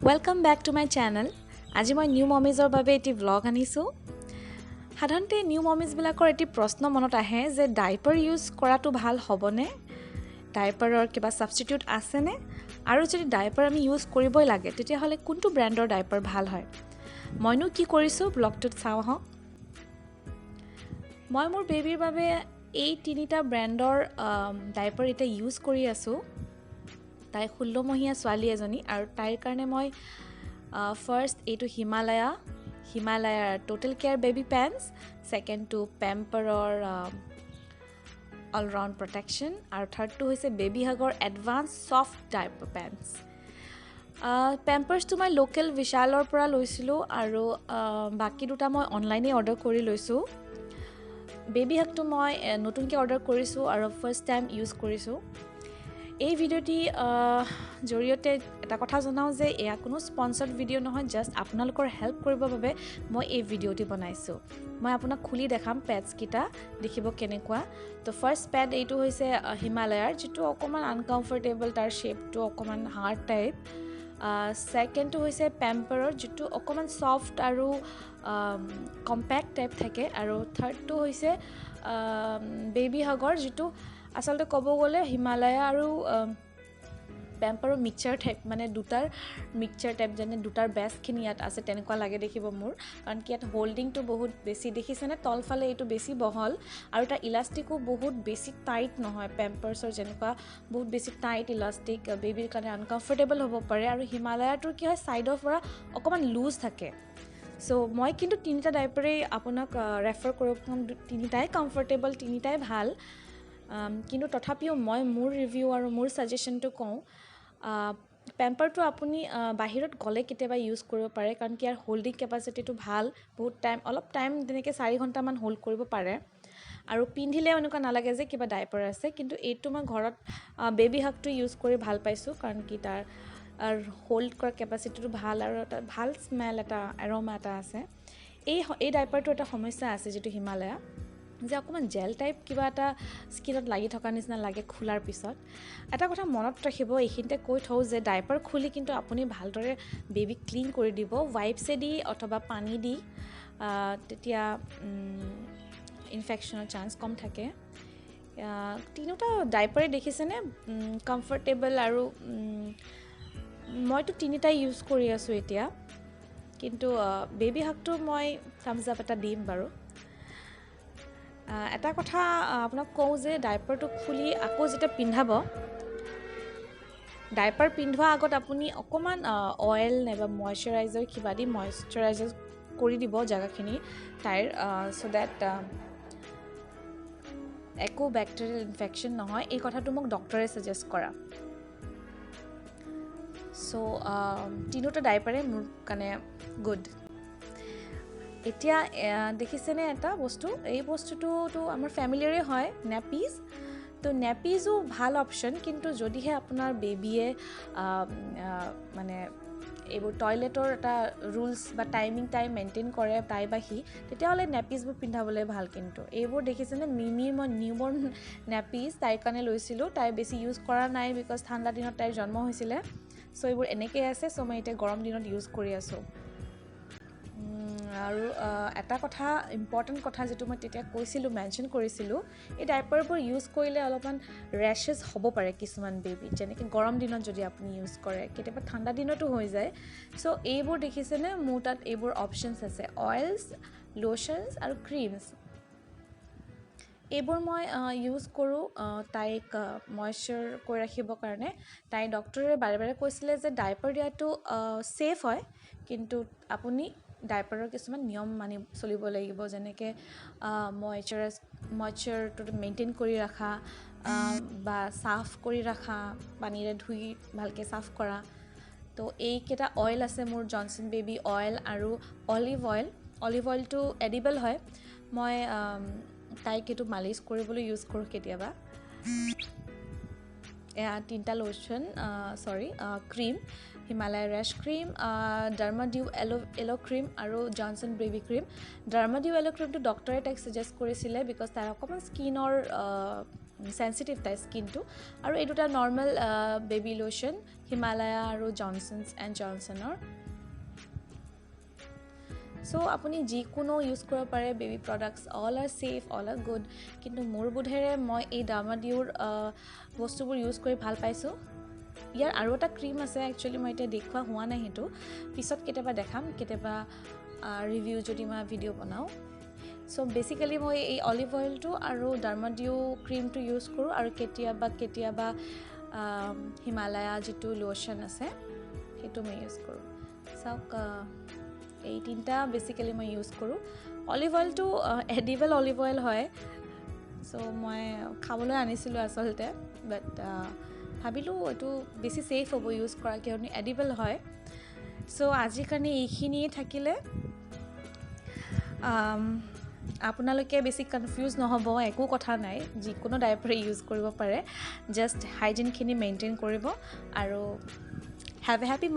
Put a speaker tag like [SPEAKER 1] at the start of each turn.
[SPEAKER 1] Welcome back to my channel. আজি মই new মমিজৰ বাবে এটি ব্লগ আনিছো। সাধাৰণতে নিউ মমিজবিলাকৰ এটি প্ৰশ্ন মনত আহে যে ডাইপাৰ ইউজ কৰাটো ভাল হ'বনে? ডাইপাৰৰ কিবা সাবস্টিটিউট আছেনে? আৰু যদি ডাইপাৰ আমি ইউজ কৰিবই লাগে তেতিয়াহ'লে কোনটো ব্ৰ্যাণ্ডৰ ডাইপাৰ ভাল হয়? মইনো কি কৰিছো ব্লগটোত চাওঁ হওক। মই মোৰ বেবিৰ বাবে এই তিনিটা ব্ৰ্যাণ্ডৰ ডাইপাৰ এটা ইউজ কৰি আছো। তাই 16 মহীয়া ছোৱালী এজনী আৰু তাইৰ কাৰণে মই ফাৰ্ষ্ট এইটো হিমালয়াৰ টোটেল কেয়াৰ বেবি পেণ্টছ, ছেকেণ্ডটো পেম্পাৰৰ অলৰাউণ্ড প্ৰটেকশ্যন আৰু থাৰ্ডটো হৈছে বেবি হাগৰ এডভান্স ছফ্ট ডাইপাৰ পেণ্টছ। পেম্পাৰ্ছটো মই লোকেল বিশালৰ পৰা লৈছিলোঁ আৰু বাকী দুটা মই অনলাইনে অৰ্ডাৰ কৰি লৈছোঁ। বেবি হাগটো মই নতুনকৈ অৰ্ডাৰ কৰিছোঁ আৰু ফাৰ্ষ্ট টাইম ইউজ কৰিছোঁ। এই ভিডিঅ'টি জৰিয়তে এটা কথা জনাওঁ যে এয়া কোনো স্পন্সৰ্ড ভিডিঅ' নহয়, জাষ্ট আপোনালোকৰ হেল্প কৰিবৰ বাবে মই এই ভিডিঅ'টি বনাইছোঁ। মই আপোনাক খুলি দেখাম পেডছকেইটা দেখিব কেনেকুৱা। তো ফাৰ্ষ্ট পেড এইটো হৈছে হিমালয়াৰ, যিটো অকণমান আনকমফৰ্টেবল, তাৰ শ্বেপটো অকণমান হাৰ্ড টাইপ। ছেকেণ্ডটো হৈছে পেম্পাৰৰ, যিটো অকণমান ছফ্ট আৰু কম্পেক্ট টাইপ থাকে। আৰু থাৰ্ডটো হৈছে বেবি হাগৰ, যিটো আচলতে ক'ব গ'লে হিমালয়া আৰু পেম্পাৰৰ মিক্সচাৰ টাইপ, মানে দুটাৰ মিক্সচাৰ টাইপ, যেনে দুটাৰ বেষ্টখিনি ইয়াত আছে তেনেকুৱা লাগে দেখিব মোৰ। কাৰণ কি ইয়াত হোল্ডিংটো বহুত বেছি দেখিছেনে, তলফালে এইটো বেছি বহল আৰু তাৰ ইলাষ্টিকো বহুত বেছি টাইট নহয়। পেম্পাৰ্ছৰ যেনেকুৱা বহুত বেছি টাইট ইলাষ্টিক বেবিৰ কাৰণে আনকমফৰ্টেবল হ'ব পাৰে, আৰু হিমালয়াটোৰ কি হয় ছাইডৰ পৰা অকণমান লুজ থাকে। চ' মই কিন্তু তিনিটা ডাইপাৰেই আপোনাক ৰেফাৰ কৰিব ক'ম। তিনিটাই কমফৰ্টেবল, তিনিটাই ভাল। কিন্তু তথাপিও মই মোৰ ৰিভিউ আৰু মোৰ ছাজেশ্যনটো কওঁ। পেম্পাৰটো আপুনি বাহিৰত গ'লে কেতিয়াবা ইউজ কৰিব পাৰে, কাৰণ কি ইয়াৰ হোল্ডিং কেপাচিটিটো ভাল, বহুত টাইম, অলপ টাইম তেনেকৈ 4 ঘণ্টামান হোল্ড কৰিব পাৰে আৰু পিন্ধিলেও এনেকুৱা নালাগে যে কিবা ডাইপাৰ আছে। কিন্তু এইটো মই ঘৰত বেবি হাগটো ইউজ কৰি ভাল পাইছোঁ, কাৰণ কি তাৰ হোল্ড কৰা কেপাচিটিটো ভাল আৰু এটা ভাল স্মেল, এটা এৰ'মা এটা আছে। এই ডাইপাৰটো এটা সমস্যা আছে, যিটো হিমালয়া, যে অকণমান জেল টাইপ কিবা এটা স্কিনত লাগি থকা নিচিনা লাগে খোলাৰ পিছত। এটা কথা মনত ৰাখিব, এইখিনিতে কৈ থওঁ যে ডাইপাৰ খুলি কিন্তু আপুনি ভালদৰে বেবিক ক্লিন কৰি দিব ৱাইপছেদি অথবা পানী দি, তেতিয়া ইনফেকশ্যনৰ চান্স কম থাকে। তিনিওটা ডাইপাৰে দেখিছেনে কমফৰ্টেবল, আৰু মইতো তিনিটাই ইউজ কৰি আছোঁ এতিয়া। কিন্তু বেবি হাগটো মই থামছ আপ এটা দিম বাৰু। এটা কথা আপোনাক কওঁ যে ডাইপাৰটো খুলি আকৌ যেতিয়া পিন্ধাব, ডাইপাৰ পিন্ধোৱাৰ আগত আপুনি অকণমান অইল নাইবা মইশ্চাৰাইজাৰ কিবা দি মইশ্চাৰাইজাৰ কৰি দিব জেগাখিনি তাইৰ, ছ' ডেট একো বেক্টেৰিয়েল ইনফেকশ্যন নহয়। এই কথাটো মোক ডক্টৰে ছাজেষ্ট কৰা। ছ' তিনিওটা ডাইপাৰে মোৰ কাৰণে গুড। এতিয়া দেখিছেনে এটা বস্তু, এই বস্তুটোতো আমাৰ ফেমিলিৰে হয়, নেপিজ। তো নেপিজো ভাল অপশ্যন, কিন্তু যদিহে আপোনাৰ বেবিয়ে মানে এইবোৰ টয়লেটৰ এটা ৰুলছ বা টাইম মেইনটেইন কৰে তাই বা সি, তেতিয়াহ'লে নেপিজবোৰ পিন্ধাবলৈ ভাল। কিন্তু এইবোৰ দেখিছেনে মিমিৰ মই নিউবৰ্ণ নেপিজ তাইৰ কাৰণে লৈছিলোঁ। তাই বেছি ইউজ কৰা নাই, বিকজ ঠাণ্ডা দিনত তাইৰ জন্ম হৈছিলে। ছ' এইবোৰ এনেকৈ আছে। ছ' মই এতিয়া গৰম দিনত ইউজ কৰি আছোঁ। আৰু এটা কথা, ইম্পৰ্টেণ্ট কথা, যিটো মই তেতিয়া কৈছিলোঁ, মেনশ্যন কৰিছিলোঁ, এই ডাইপাৰবোৰ ইউজ কৰিলে অলপমান ৰেচেছ হ'ব পাৰে কিছুমান বেবী, যেনেকৈ গৰম দিনত যদি আপুনি ইউজ কৰে, কেতিয়াবা ঠাণ্ডা দিনতো হৈ যায়। ছ' এইবোৰ দেখিছেনে, মোৰ তাত এইবোৰ অপশ্যনছ আছে, অইলছ, লোশ্যনছ আৰু ক্ৰীমছ। এইবোৰ মই ইউজ কৰোঁ তাইক মইশ্চাৰ কৰি ৰাখিবৰ কাৰণে। তাই ডক্টৰে বাৰে বাৰে কৈছিলে যে ডাইপাৰ দিয়াটো ছেফ হয়, কিন্তু আপুনি ডাইপাৰৰ কিছুমান নিয়ম মানি চলিব লাগিব, যেনেকৈ মইশ্চাৰটো মেইনটেইন কৰি ৰখা, বা চাফ কৰি ৰখা, পানীৰে ধুই ভালকৈ চাফ কৰা। তো এইকেইটা অইল আছে মোৰ, জনচন বেবী অইল আৰু অলিভ অইলটো এডিবল হয়। মই তাইক এইটো মালিচ কৰিবলৈ ইউজ কৰোঁ কেতিয়াবা। এয়া তিনিটা লোশ্যন, ক্ৰীম, হিমালয়াৰ ৰেছ ক্ৰীম, ডাৰ্মাডিউ এলো ক্ৰীম আৰু জনচন বেবী ক্ৰীম। ডাৰ্মাডিউ এলো ক্ৰীমটো ডক্টৰে তাইক ছাজেষ্ট কৰিছিলে, বিকজ তাইৰ অকণমান স্কিনৰ চেঞ্চিটিভ তাই স্কিনটো আৰু এই দুটা নৰ্মেল বেবী লোশ্যন হিমালয়া আৰু জনছনছ এণ্ড জনছনৰ চ' আপুনি যিকোনো ইউজ কৰিব পাৰে baby products all are safe all are good কিন্তু মোৰ বোধেৰে মই এই ডাৰ্মাডিউৰ বস্তুবোৰ ইউজ কৰি ভাল পাইছোঁ ইয়াৰ আৰু এটা ক্ৰীম আছে একচুৱেলি মই এতিয়া দেখুওৱা হোৱা নাই সেইটো পিছত কেতিয়াবা দেখাম কেতিয়াবা ৰিভিউ যদি মই ভিডিঅ' বনাওঁ চ' বেচিকেলি মই এই অলিভ অইলটো আৰু ডাৰ্মাডিউ ক্ৰীমটো ইউজ কৰোঁ আৰু কেতিয়াবা হিমালয়া যিটো লোশ্যন আছে সেইটো মই ইউজ কৰোঁ চাওক এই তিনিটা বেচিকেলি মই ইউজ কৰোঁ অলিভ অইলটো এডিবল অলিভ অইল হয় চ' মই খাবলৈ আনিছিলোঁ আচলতে বাট ভাবিলোঁ এইটো বেছি ছেফ হ'ব ইউজ কৰা কিয়নো এডিবল হয় চ' আজিৰ কাৰণে এইখিনিয়ে থাকিলে আপোনালোকে বেছি কনফিউজ নহ'ব একো কথা নাই যিকোনো ডাইপাৰ ইউজ কৰিব পাৰে জাষ্ট হাইজিনখিনি মেইনটেইন কৰিব আৰু হেভ এ হেপী